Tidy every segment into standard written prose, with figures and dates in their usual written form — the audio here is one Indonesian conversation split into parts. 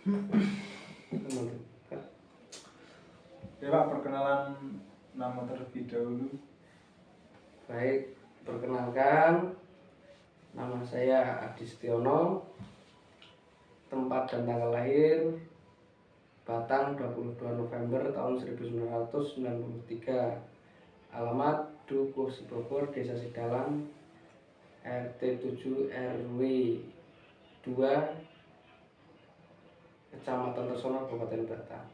Ya Pak, perkenalan nama terlebih dahulu. Baik, perkenalkan, nama saya Adi Setiono, tempat dan tanggal lahir Batang 22 November tahun 1993, alamat Dukuh Sibogor, Desa Sidalang, RT 7 RW 2, Kecamatan Tersono, Kabupaten Batang.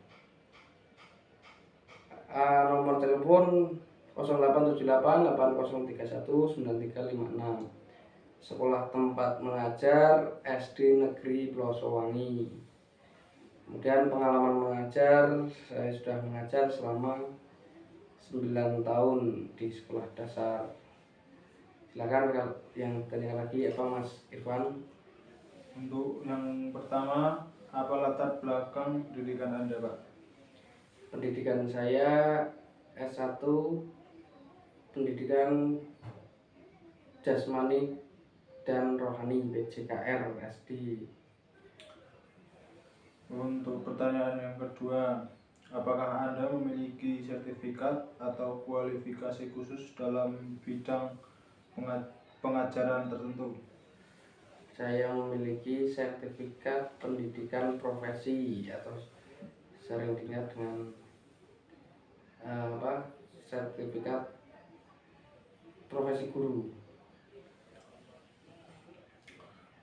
Nomor telepon 0878 8031 9356. Sekolah tempat mengajar SD Negeri Plosowangi. Kemudian pengalaman mengajar, saya sudah mengajar selama 9 tahun di sekolah dasar. Silakan yang tanya lagi apa Mas Irfan? Untuk yang pertama, apa latar belakang pendidikan Anda Pak? Pendidikan saya S1 Pendidikan Jasmani dan Rohani PJKR SD. Untuk pertanyaan yang kedua, apakah Anda memiliki sertifikat atau kualifikasi khusus dalam bidang pengajaran tertentu? Saya memiliki sertifikat pendidikan profesi atau sering diingat dengan sertifikat profesi guru.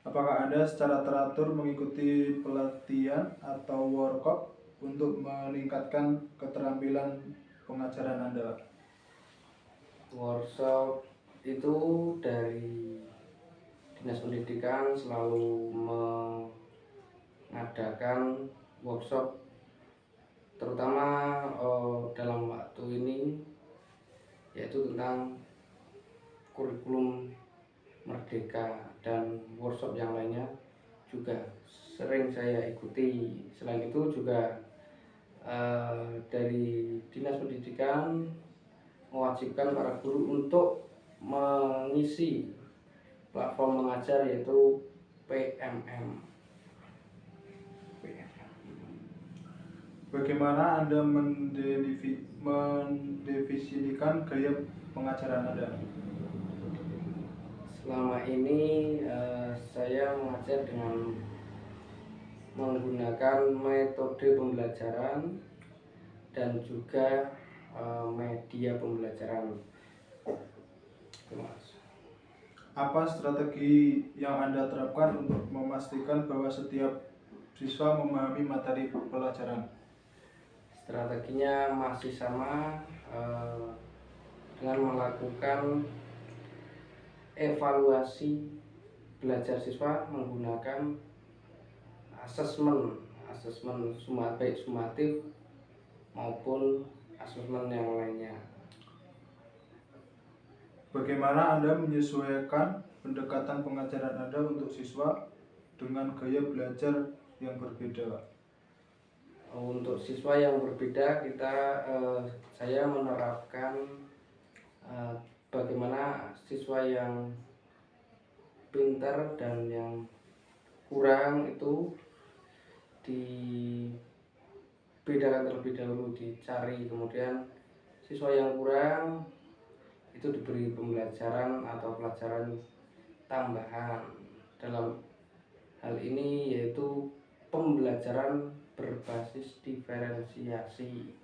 Apakah Anda secara teratur mengikuti pelatihan atau workshop untuk meningkatkan keterampilan pengajaran Anda? Workshop itu dari Dinas Pendidikan selalu mengadakan workshop, terutama dalam waktu ini, yaitu tentang kurikulum Merdeka, dan workshop yang lainnya juga sering saya ikuti. Selain itu juga dari Dinas Pendidikan mewajibkan para guru untuk mengisi platform mengajar, yaitu PMM. Bagaimana Anda mendefinisikan gaya pengajaran Anda? Selama ini saya mengajar dengan menggunakan metode pembelajaran dan juga media pembelajaran. Apa strategi yang Anda terapkan untuk memastikan bahwa setiap siswa memahami materi pelajaran? Strateginya masih sama, dengan melakukan evaluasi belajar siswa menggunakan asesmen baik sumatif maupun asesmen yang lainnya. Bagaimana Anda menyesuaikan pendekatan pengajaran Anda untuk siswa dengan gaya belajar yang berbeda, Pak? Untuk siswa yang berbeda, saya menerapkan bagaimana siswa yang pintar dan yang kurang itu dibedakan terlebih dahulu, dicari, kemudian siswa yang kurang itu diberi pembelajaran atau pelajaran tambahan. Dalam hal ini yaitu pembelajaran berbasis diferensiasi.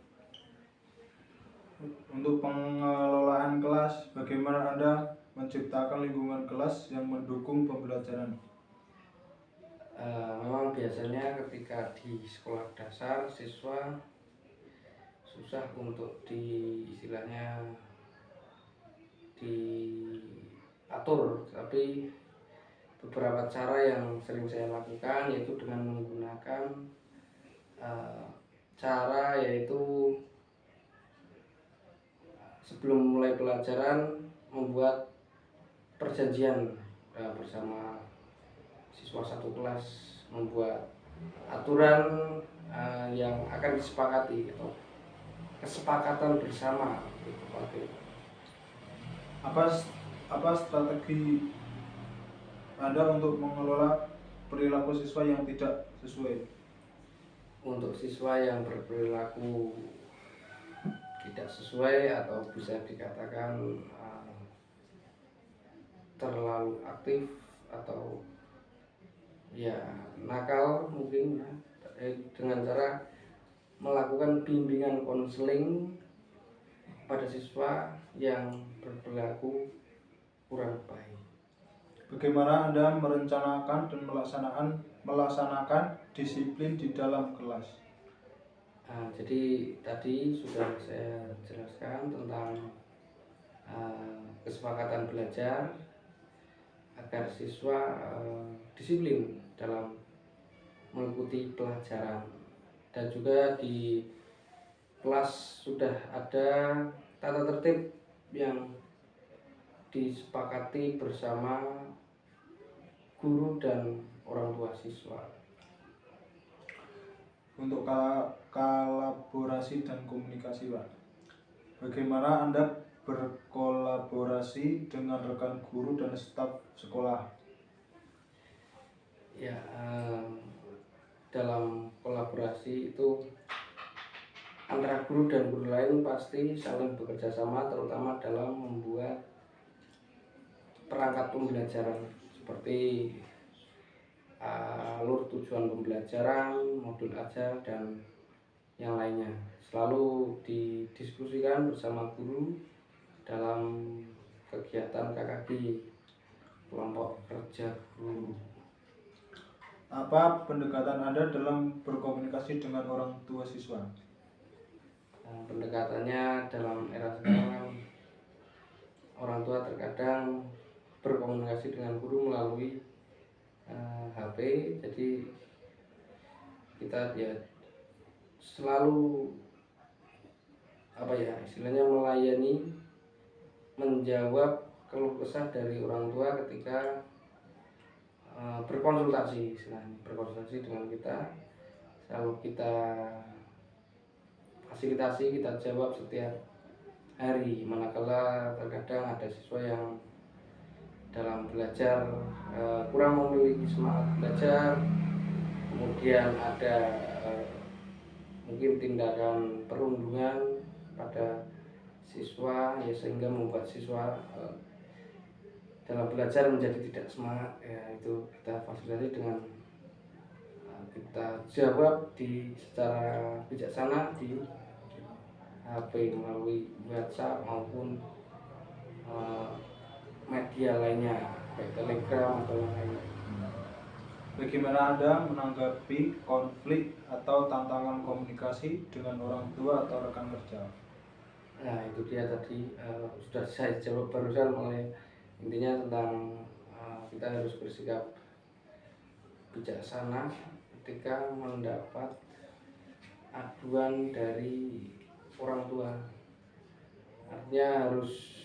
Untuk pengelolaan kelas, bagaimana Anda menciptakan lingkungan kelas yang mendukung pembelajaran? Memang biasanya ketika di sekolah dasar siswa susah untuk diatur, tapi beberapa cara yang sering saya lakukan yaitu dengan menggunakan cara, yaitu sebelum mulai pelajaran membuat perjanjian bersama siswa satu kelas, membuat aturan yang akan disepakati atau kesepakatan bersama. Apa strategi Anda untuk mengelola perilaku siswa yang tidak sesuai? untuk siswa yang berperilaku tidak sesuai atau bisa dikatakan terlalu aktif atau ya nakal mungkin ya, dengan cara melakukan bimbingan konseling pada siswa yang berperilaku kurang baik. Bagaimana Anda merencanakan dan melaksanakan disiplin di dalam kelas? Jadi tadi sudah saya jelaskan tentang kesepakatan belajar agar siswa disiplin dalam mengikuti pelajaran, dan juga di kelas sudah ada tata tertib yang disepakati bersama guru dan orang tua siswa. Untuk kolaborasi dan komunikasi, Pak, bagaimana Anda berkolaborasi dengan rekan guru dan staf sekolah? Ya, dalam kolaborasi itu antara guru dan guru lain pasti saling bekerja sama, terutama dalam membuat perangkat pembelajaran seperti alur tujuan pembelajaran, modul ajar, dan yang lainnya. Selalu didiskusikan bersama guru dalam kegiatan KKG, kelompok kerja guru. Apa pendekatan Anda dalam berkomunikasi dengan orang tua siswa? Pendekatannya dalam era sekarang, orang tua terkadang berkomunikasi dengan guru melalui HP, jadi kita ya selalu istilahnya melayani, menjawab keluh kesah dari orang tua ketika berkonsultasi dengan kita. Selalu kita fasilitasi, kita jawab setiap hari, manakala terkadang ada siswa yang dalam belajar kurang memiliki semangat belajar, kemudian ada mungkin tindakan perundungan pada siswa ya, sehingga membuat siswa dalam belajar menjadi tidak semangat ya. Itu kita fasilitasi dengan kita jawab secara bijaksana di HP melalui WhatsApp maupun media lainnya, baik Telegram atau yang lainnya. Bagaimana Anda menanggapi konflik atau tantangan komunikasi dengan orang tua atau rekan kerja? Nah, itu dia tadi sudah saya jawab barusan, intinya tentang kita harus bersikap bijaksana ketika mendapat aduan dari orang tua. Artinya harus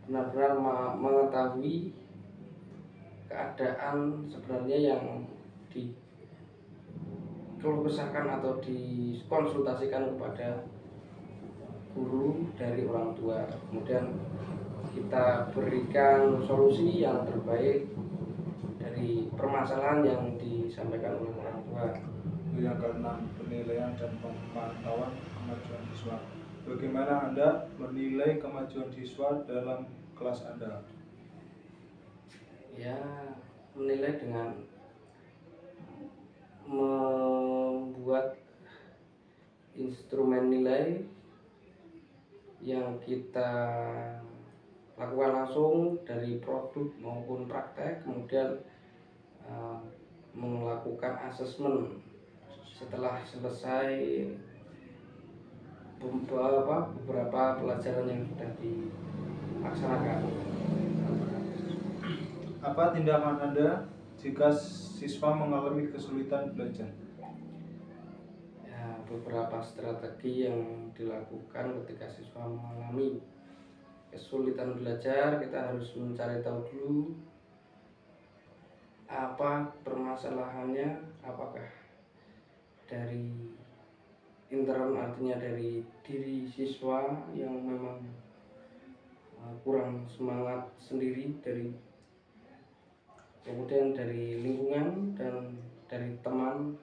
benar-benar mengetahui keadaan sebenarnya yang dikeluh kesahkan atau dikonsultasikan kepada guru dari orang tua. Kemudian kita berikan solusi yang terbaik dari permasalahan yang disampaikan oleh orang tua. Yang keenam, penilaian dan pemantauan kemajuan siswa. Bagaimana Anda menilai kemajuan siswa dalam kelas Anda? Ya, menilai dengan membuat instrumen nilai yang kita lakukan langsung dari produk maupun praktek, kemudian melakukan asesmen setelah selesai beberapa pelajaran yang sudah dilaksanakan. Apa tindakan Anda jika siswa mengalami kesulitan belajar? Ya, beberapa strategi yang dilakukan ketika siswa mengalami kesulitan belajar, kita harus mencari tahu dulu apa permasalahannya, apakah dari internal, artinya dari diri siswa yang memang kurang semangat sendiri, kemudian dari lingkungan dan dari teman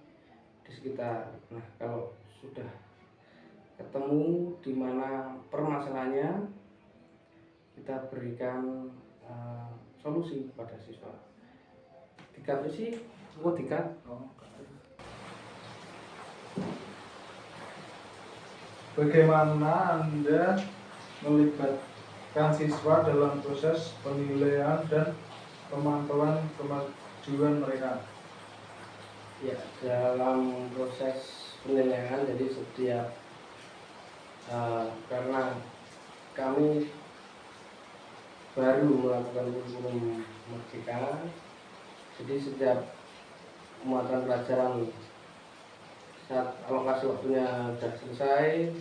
di sekitar. Nah, kalau sudah ketemu di mana permasalahannya, kita berikan solusi kepada siswa. Tiga sih, tiga. Bagaimana Anda melibatkan siswa dalam proses penilaian dan pemantauan kemajuan mereka? Ya, dalam proses penilaian, jadi setiap karena kami baru melakukan kurikulum Merdeka, jadi setiap pemuatan pelajaran saat alokasi waktunya sudah selesai,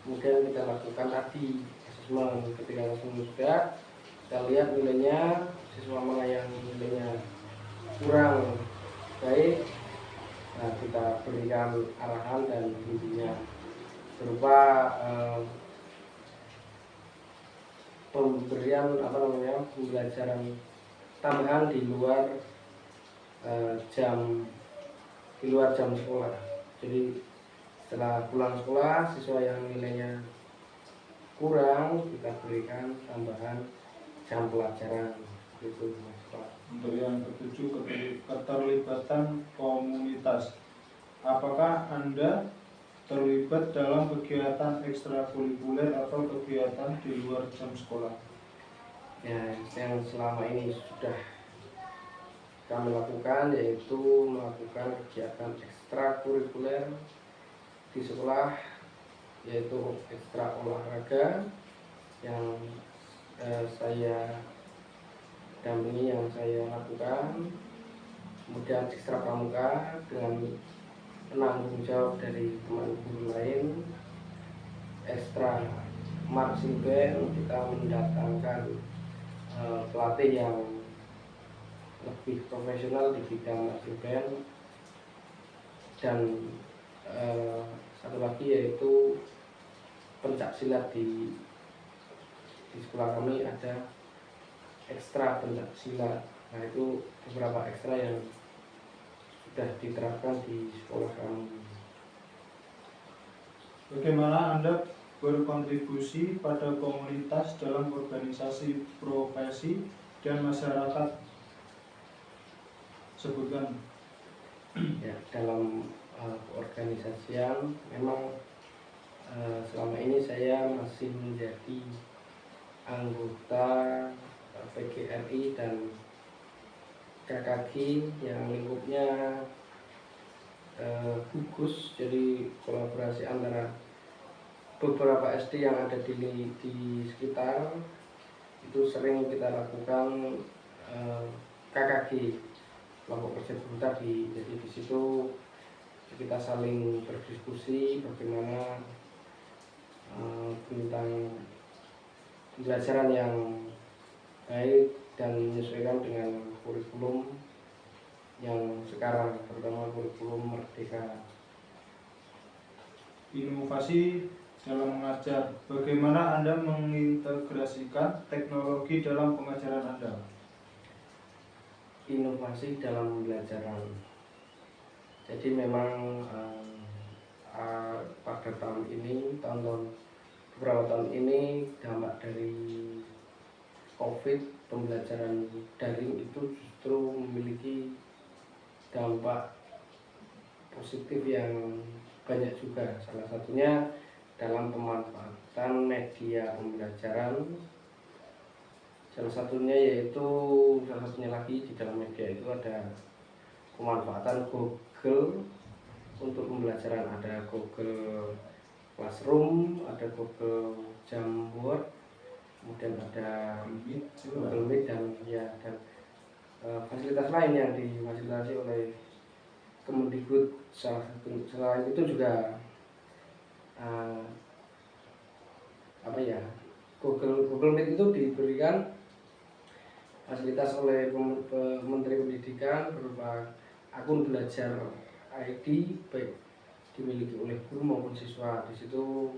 kemudian kita lakukan tadi asesmen. Ketika asesmen sudah, kita lihat nilainya, siswa mana yang nilainya kurang baik, nah kita berikan arahan dan bimbingan berupa pemberian pembelajaran tambahan di luar jam sekolah. Jadi setelah pulang sekolah, siswa yang nilainya kurang kita berikan tambahan jam pelajaran itu. Untuk yang ketujuh, keterlibatan komunitas. Apakah Anda terlibat dalam kegiatan ekstrakurikuler atau kegiatan di luar jam sekolah? Ya, yang selama ini sudah kami lakukan yaitu melakukan kegiatan ekstrakurikuler di sekolah, yaitu ekstra olahraga yang saya dampingi, yang saya lakukan, kemudian ekstra pramuka dengan penanggung jawab dari teman guru lain, ekstra marching band kita mendatangkan pelatih yang lebih profesional di bidang marching band, dan satu lagi yaitu pencak silat di sekolah kami ada ekstra pencak silat. Nah, itu beberapa ekstra yang sudah diterapkan di sekolah kami. Bagaimana Anda berkontribusi pada komunitas dalam organisasi profesi dan masyarakat? Sebutkan. Ya, dalam keorganisasian memang selama ini saya masih menjadi anggota PGRI dan KKG yang lingkupnya gugus, jadi kolaborasi antara beberapa SD yang ada di sekitar itu sering kita lakukan KKG, kelompok kerja guru tadi. Jadi di situ kita saling berdiskusi bagaimana tentang pembelajaran yang baik dan menyesuaikan dengan kurikulum yang sekarang, terutama kurikulum Merdeka. Inovasi dalam mengajar. Bagaimana Anda mengintegrasikan teknologi dalam pengajaran Anda? Inovasi dalam pembelajaran. Jadi memang pada tahun ini, beberapa tahun ini dampak dari COVID, pembelajaran daring itu justru memiliki dampak positif yang banyak juga. Salah satunya dalam pemanfaatan media pembelajaran. Salah satunya lagi di dalam media itu ada pemanfaatan Google untuk pembelajaran. Ada Google Classroom, ada Google Jamboard, kemudian ada Google Meet dan fasilitas lain yang difasilitasi oleh Kemendikbud. Selain itu juga Google Meet itu diberikan fasilitas oleh Menteri Pendidikan berupa akun belajar ID, baik dimiliki oleh guru maupun siswa. Di situ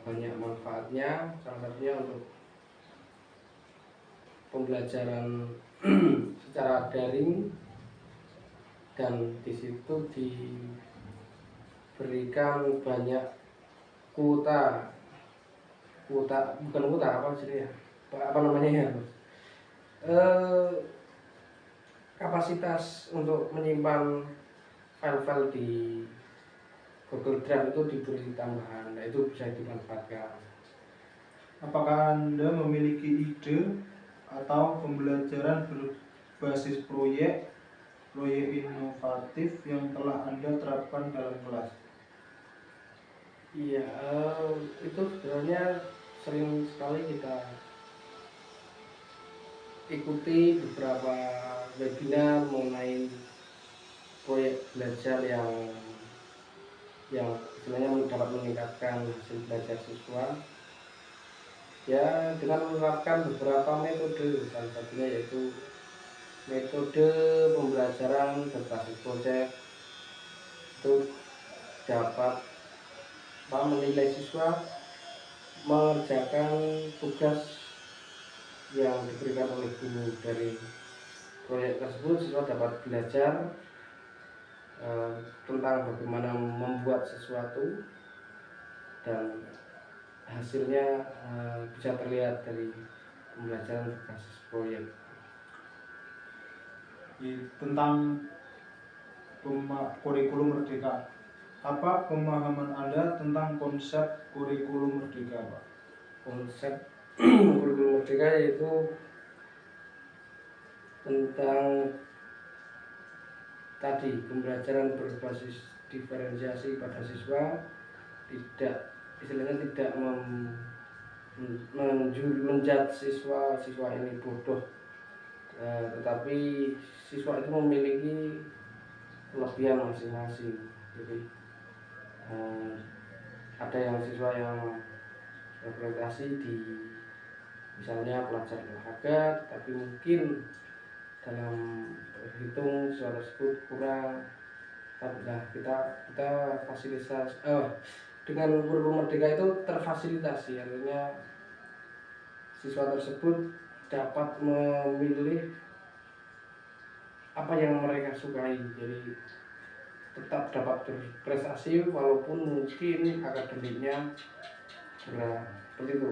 banyak manfaatnya, salah satunya untuk pembelajaran secara daring dan di situ diberikan banyak kuota bukan kuota apa sih ya, apa namanya ya, eh, kapasitas untuk menyimpan file-file di Google Drive itu diberi tambahan. Nah, itu bisa dimanfaatkan. Apakah Anda memiliki ide atau pembelajaran berbasis proyek inovatif yang telah Anda terapkan dalam kelas? Iya, itu sebenarnya sering sekali kita ikuti beberapa webinar mengenai proyek belajar yang istilahnya dapat meningkatkan hasil belajar siswa ya dengan menerapkan beberapa metode, salah satunya yaitu metode pembelajaran berbasis proyek. Itu dapat menilai siswa mengerjakan tugas yang diberikan oleh guru. Dari proyek tersebut siswa dapat belajar tentang bagaimana membuat sesuatu dan hasilnya bisa terlihat dari pembelajaran berbasis proyek. Tentang kurikulum merdeka, apa pemahaman Anda tentang konsep kurikulum merdeka, Pak? Konsep kurikulum merdeka yaitu tentang tadi pembelajaran berbasis diferensiasi pada siswa, tidak istilahnya tidak menjudge siswa ini bodoh, tetapi siswa itu memiliki kelebihan masing-masing. Jadi ada yang siswa yang berprestasi di misalnya pelajar olahraga, tapi mungkin dalam berhitung siswa tersebut kurang. Nah, kita fasilitas dengan kurikulum merdeka itu terfasilitasi, artinya siswa tersebut dapat memilih apa yang mereka sukai, jadi tetap dapat berprestasi walaupun mungkin akademiknya berat. Seperti itu.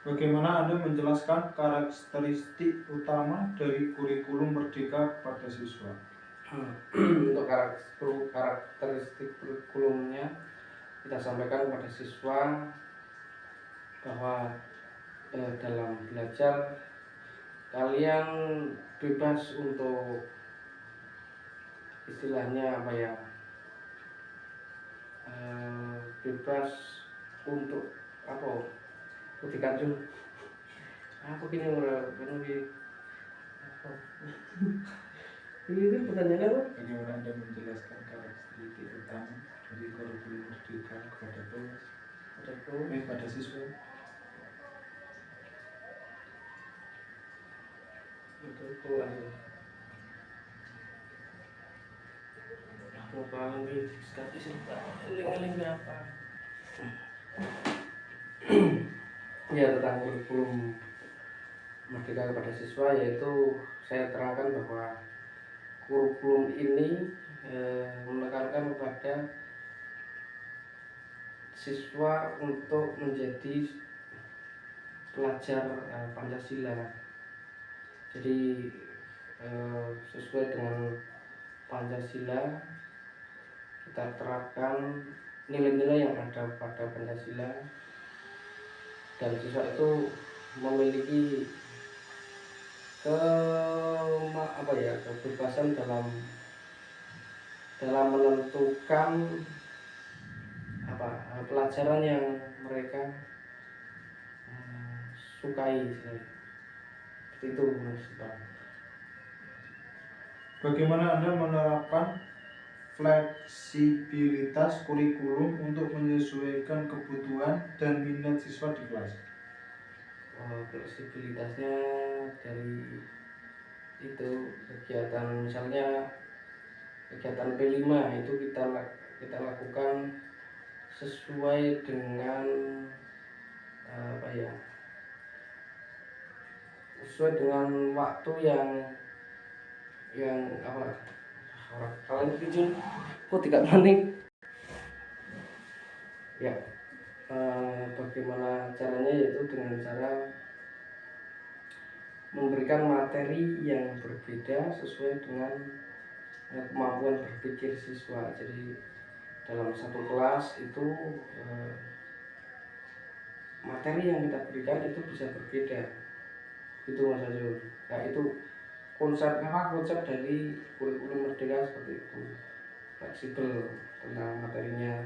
Bagaimana Anda menjelaskan karakteristik utama dari kurikulum merdeka kepada siswa? Untuk karakteristik kurikulumnya kita sampaikan kepada siswa bahwa dalam belajar kalian bebas untuk istilahnya apa ya, bebas untuk apa dikacung aku gini orang ini pertanyaannya apa? Bagaimana Anda menjelaskan karakteristik utama dari kurikulum merdeka pada siswa? Aku paling sekali sih eling apa? Ya, tentang kurikulum merdeka kepada siswa, yaitu saya terangkan bahwa kurikulum ini menekankan kepada siswa untuk menjadi pelajar Pancasila. Jadi sesuai dengan Pancasila kita terapkan nilai-nilai yang ada pada Pancasila, dan siswa itu memiliki kebebasan dalam menentukan pelajaran yang mereka sukai. Seperti itu, Mas. Bagaimana Anda menerapkan fleksibilitas kurikulum untuk menyesuaikan kebutuhan dan minat siswa di kelas? Fleksibilitasnya dari itu kegiatan, misalnya kegiatan P5 itu kita lakukan sesuai dengan sesuai dengan waktu yang orang kalian kecil kok tidak panik ya. Bagaimana caranya, yaitu dengan cara memberikan materi yang berbeda sesuai dengan kemampuan berpikir siswa. Jadi dalam satu kelas itu materi yang kita berikan itu bisa berbeda, itu Mas Azul. Nah itu konsep dari kurikulum merdeka seperti itu, fleksibel tentang materinya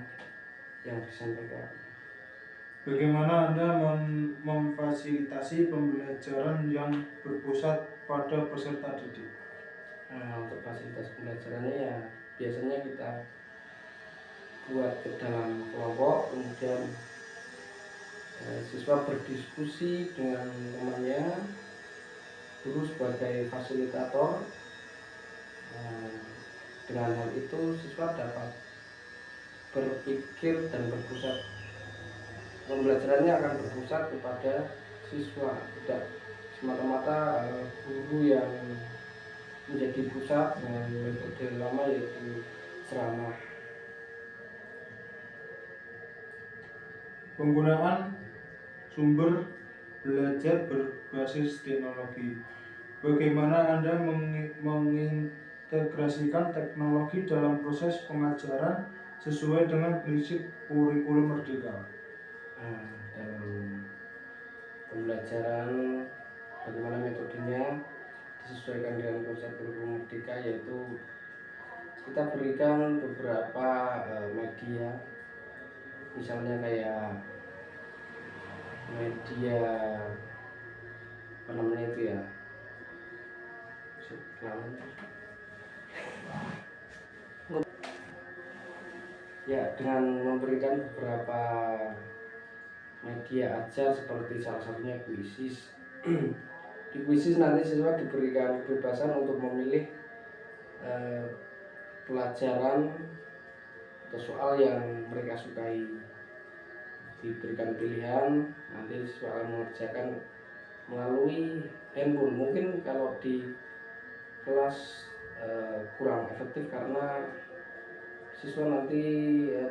yang disampaikan. Bagaimana Anda memfasilitasi pembelajaran yang berpusat pada peserta didik? Nah, untuk fasilitas pembelajarannya ya biasanya kita buat ke dalam kelompok, kemudian siswa berdiskusi dengan temannya, guru sebagai fasilitator. Dengan hal itu siswa dapat berpikir dan berpusat, pembelajarannya akan berpusat kepada siswa, tidak semata-mata guru yang menjadi pusat dengan metode lama yaitu ceramah. Penggunaan sumber belajar berbasis teknologi. Bagaimana Anda mengintegrasikan teknologi dalam proses pengajaran sesuai dengan prinsip kurikulum merdeka? Dalam pembelajaran bagaimana metodenya disesuaikan dengan konsep kurikulum merdeka, yaitu kita berikan beberapa media, misalnya kayak media apa namanya itu ya, ya dengan memberikan beberapa media ajar seperti salah satunya kuisis. Di kuisis nanti siswa diberikan kebebasan untuk memilih pelajaran atau soal yang mereka sukai, diberikan pilihan, nanti siswa akan mengerjakan melalui handphone. Mungkin kalau di kelas kurang efektif karena siswa nanti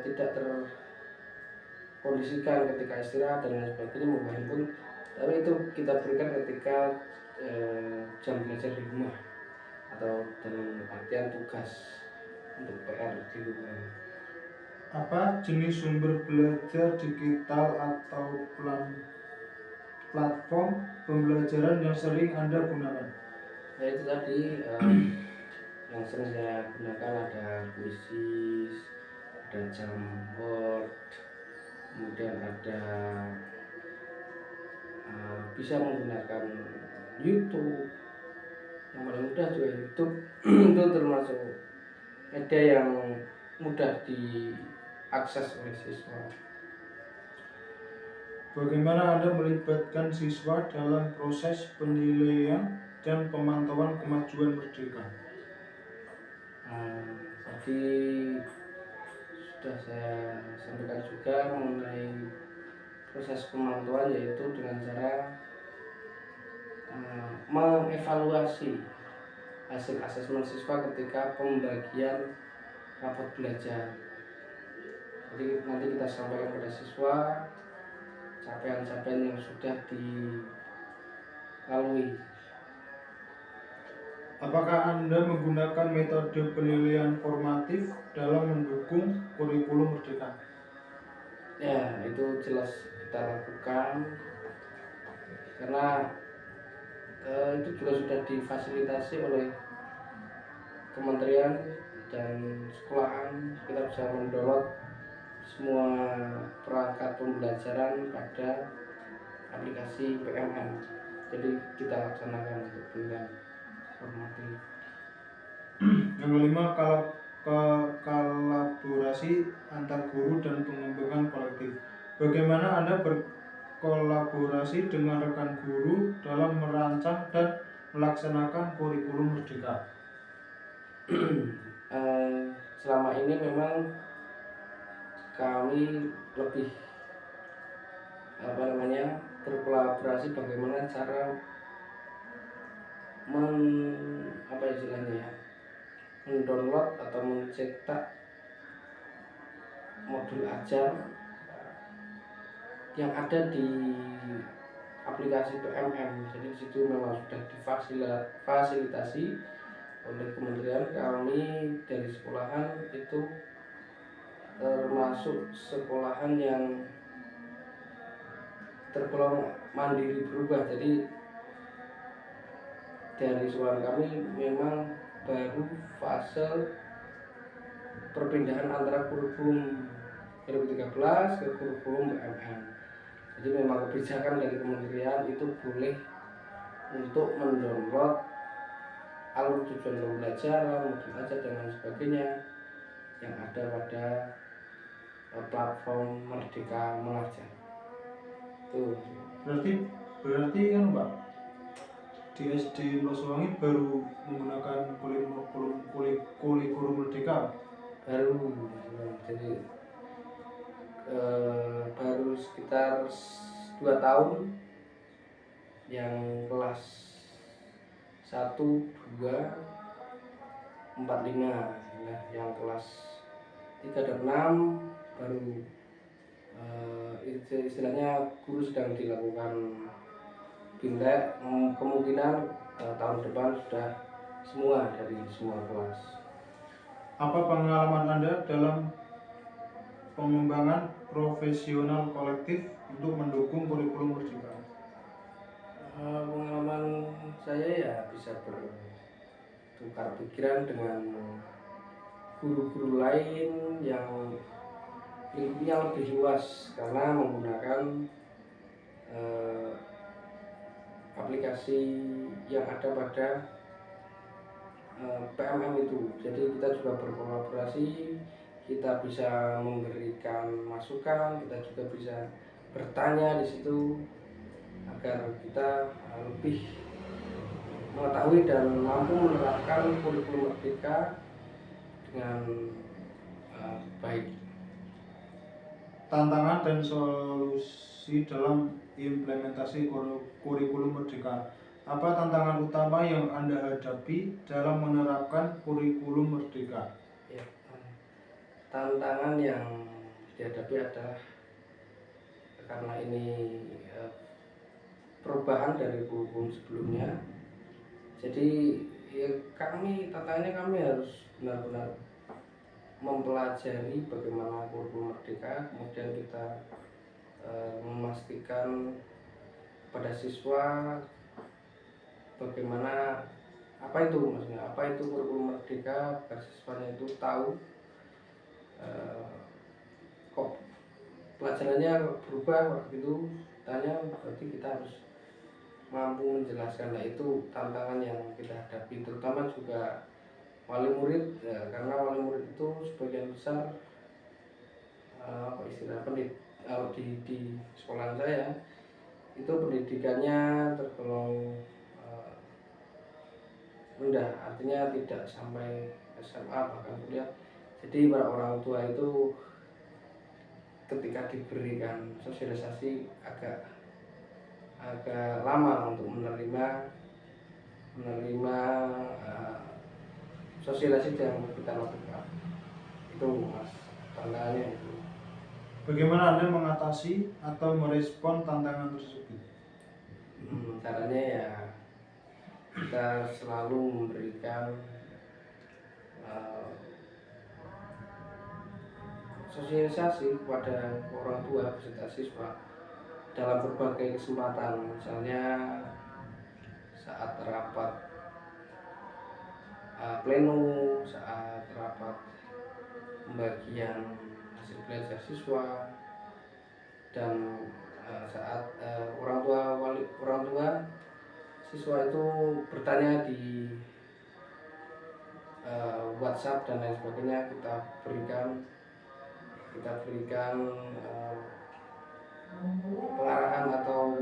tidak terkondisikan ketika istirahat dan lain sebagainya membawa handphone, tapi itu kita berikan ketika jam belajar di rumah atau dalam artian tugas untuk PR di rumah. Apa jenis sumber belajar digital atau platform pembelajaran yang sering Anda gunakan? Ya itu tadi yang sering saya gunakan ada kuisis, ada Jamboard, kemudian ada bisa menggunakan YouTube. Yang paling mudah juga YouTube. Itu termasuk media yang mudah diakses oleh siswa. Bagaimana Anda melibatkan siswa dalam proses penilaian dan pemantauan kemajuan merdeka? Tadi sudah saya sampaikan juga mengenai proses pemantauan, yaitu dengan cara mengevaluasi hasil asesmen siswa ketika pembagian rapot belajar. Jadi nanti kita sampaikan kepada siswa capaian-capaian yang sudah dilalui. Apakah Anda menggunakan metode penilaian formatif dalam mendukung kurikulum merdeka? Ya, itu jelas kita lakukan karena itu juga sudah difasilitasi oleh kementerian dan sekolahan. Kita bisa mendownload semua perangkat pembelajaran pada aplikasi PMM. Jadi kita laksanakan untuk penilaian formatif. Yang kelima, kolaborasi antar guru dan pengembangan kolektif. Bagaimana Anda berkolaborasi dengan rekan guru dalam merancang dan melaksanakan kurikulum merdeka? Selama ini memang kami lebih berkolaborasi bagaimana cara mendownload atau mencetak modul ajar yang ada di aplikasi PMM. Jadi di situ memang sudah difasilitasi oleh kementerian. Kami dari sekolahan itu termasuk sekolahan yang tergolong mandiri berubah. Jadi dari sekolahan kami memang baru fase perpindahan antara kurikulum 2013 ke kurikulum PMM. Jadi memang kebijakan dari kementerian itu boleh untuk mendownload alur tujuan pembelajaran, modul ajar dan lain sebagainya yang ada pada platform Merdeka Mengajar. Tuh. Berarti kan Pak, di SD Loswangi baru menggunakan kurikulum Merdeka. Baru, jadi baru sekitar 2 tahun yang kelas 1, 2, 4, 5. Nah, yang kelas 3 dan 6 baru istilahnya guru sedang dilakukan pindah, kemungkinan tahun depan sudah semua dari semua kelas. Apa pengalaman Anda dalam pengembangan profesional kolektif untuk mendukung kurikulum Merdeka? Pengalaman saya ya bisa bertukar pikiran dengan guru-guru lain yang lingkupnya lebih luas karena menggunakan aplikasi yang ada pada PMM itu. Jadi kita juga berkolaborasi, kita bisa memberikan masukan, kita juga bisa bertanya di situ agar kita lebih mengetahui dan mampu menerapkan kurikulum Merdeka dengan baik. Tantangan dan solusi dalam implementasi kurikulum Merdeka. Apa tantangan utama yang Anda hadapi dalam menerapkan kurikulum Merdeka? Ya, tantangan yang dihadapi adalah karena ini perubahan dari kurikulum sebelumnya. Jadi ya tantangannya kami harus benar-benar mempelajari bagaimana kurikulum Merdeka, kemudian kita memastikan pada siswa bagaimana apa itu kurikulum Merdeka agar siswanya itu tahu kok pelajarannya berubah waktu itu tanya, berarti kita harus mampu menjelaskan. Nah, itu tantangan yang kita hadapi, terutama juga wali murid ya, karena wali murid itu sebagian besar kalau di sekolah saya itu pendidikannya tergolong rendah, artinya tidak sampai SMA bahkan kuliah. Jadi para orang tua itu ketika diberikan sosialisasi agak lama untuk menerima sosialisasi yang kita lakukan. Itu Mas tantangannya itu. Bagaimana Anda mengatasi atau merespon tantangan tersebut? Caranya ya kita selalu memberikan sosialisasi kepada orang tua beserta siswa dalam berbagai kesempatan, misalnya saat rapat pleno, saat rapat pembagian hasil belajar siswa, dan saat orang tua siswa itu bertanya di WhatsApp dan lain sebagainya, kita berikan pengarahan atau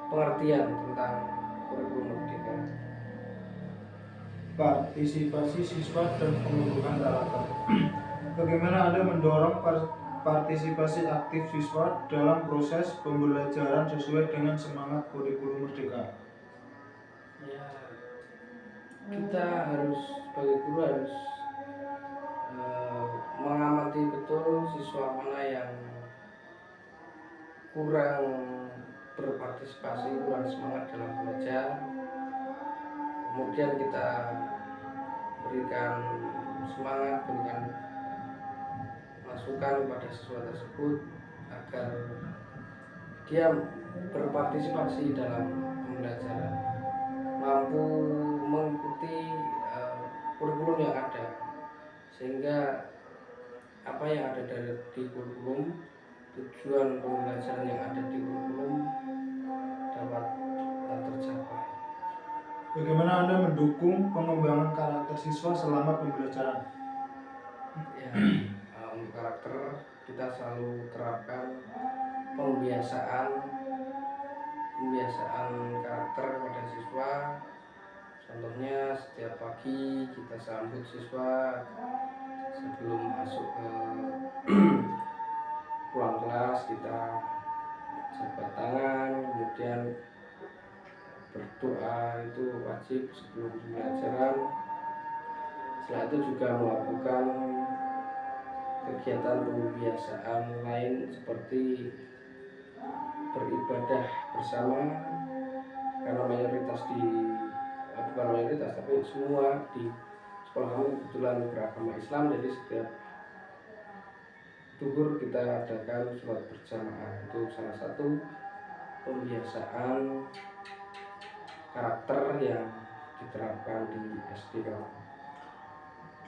pengertian tentang kurikulum Merdeka. Partisipasi siswa dan pengembangan karakter. Bagaimana Anda mendorong partisipasi aktif siswa dalam proses pembelajaran sesuai dengan semangat kurikulum Merdeka? Ya, kita harus sebagai guru harus mengamati betul siswa mana yang kurang berpartisipasi, kurang semangat dalam belajar. Kemudian kita berikan semangat, berikan masukan kepada siswa tersebut agar dia berpartisipasi dalam pembelajaran, mampu mengikuti kurikulum yang ada, sehingga apa yang ada di kurikulum, tujuan pembelajaran yang ada di kurikulum dapat tercapai. Bagaimana Anda mendukung pengembangan karakter siswa selama pembelajaran? Ya, untuk karakter kita selalu terapkan pembiasaan karakter pada siswa. Contohnya setiap pagi kita sambut siswa sebelum masuk ke pulang kelas, kita jabat tangan, kemudian berdoa itu wajib sebelum pembelajaran. Setelah itu juga melakukan kegiatan pembiasaan lain seperti beribadah bersama, karena bukan mayoritas tapi semua di sekolah kami kebetulan beragama Islam, jadi setiap zuhur kita adakan sholat berjamaah. Itu salah satu pembiasaan karakter yang diterapkan di SD kami.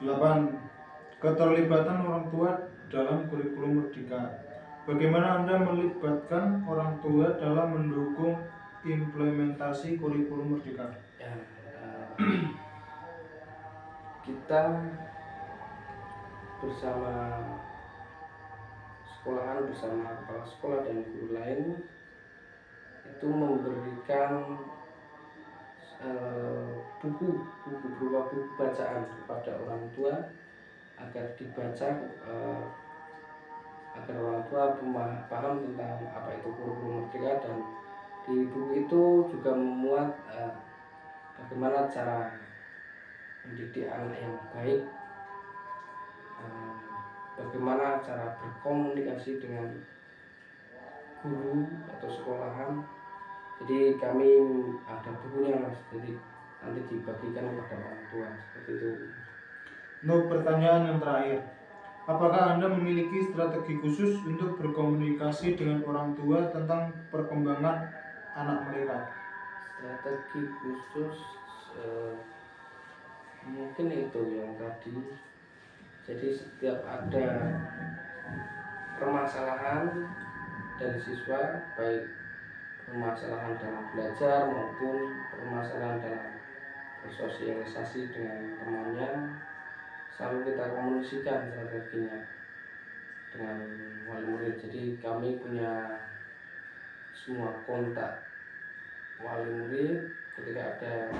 8. Keterlibatan orang tua dalam kurikulum Merdeka. Bagaimana Anda melibatkan orang tua dalam mendukung implementasi kurikulum Merdeka? Ya, kita bersama sekolahan, bersama kepala sekolah dan guru lain itu memberikan buku berupa buku bacaan kepada orang tua agar dibaca, agar orang tua paham tentang apa itu kurikulum Merdeka. Dan di buku itu juga memuat bagaimana cara mendidik anak yang baik, bagaimana cara berkomunikasi dengan guru atau sekolahan. Jadi kami ada bukunya Mas, jadi nanti dibagikan kepada orang tua seperti itu. Untuk pertanyaan yang terakhir, apakah Anda memiliki strategi khusus untuk berkomunikasi dengan orang tua tentang perkembangan anak mereka? Strategi khusus mungkin itu yang tadi. Jadi setiap ada permasalahan dari siswa, baik permasalahan dalam belajar maupun permasalahan dalam bersosialisasi dengan temannya, selalu kita komunikasikan strateginya dengan wali murid. Jadi kami punya semua kontak wali murid. Ketika ada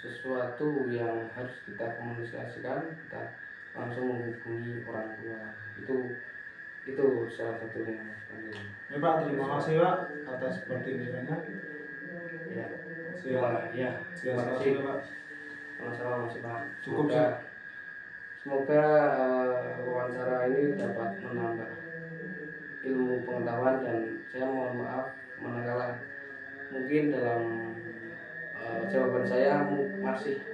sesuatu yang harus kita komunikasikan, kita langsung menghubungi orang tua. Itu salah satunya. Ya Pak, terima kasih Pak atas pertimbangannya. Ya, Terima kasih Pak. Sama-sama Mas Pak. Cukup Semoga wawancara ini dapat menambah ilmu pengetahuan, dan saya mohon maaf manakala mungkin dalam jawaban saya masih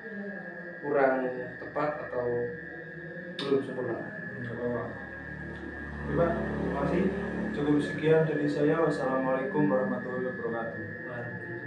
kurang tepat atau belum sempurna. Pak, terima kasih. Cukup sekian dari saya. Wassalamualaikum warahmatullahi wabarakatuh.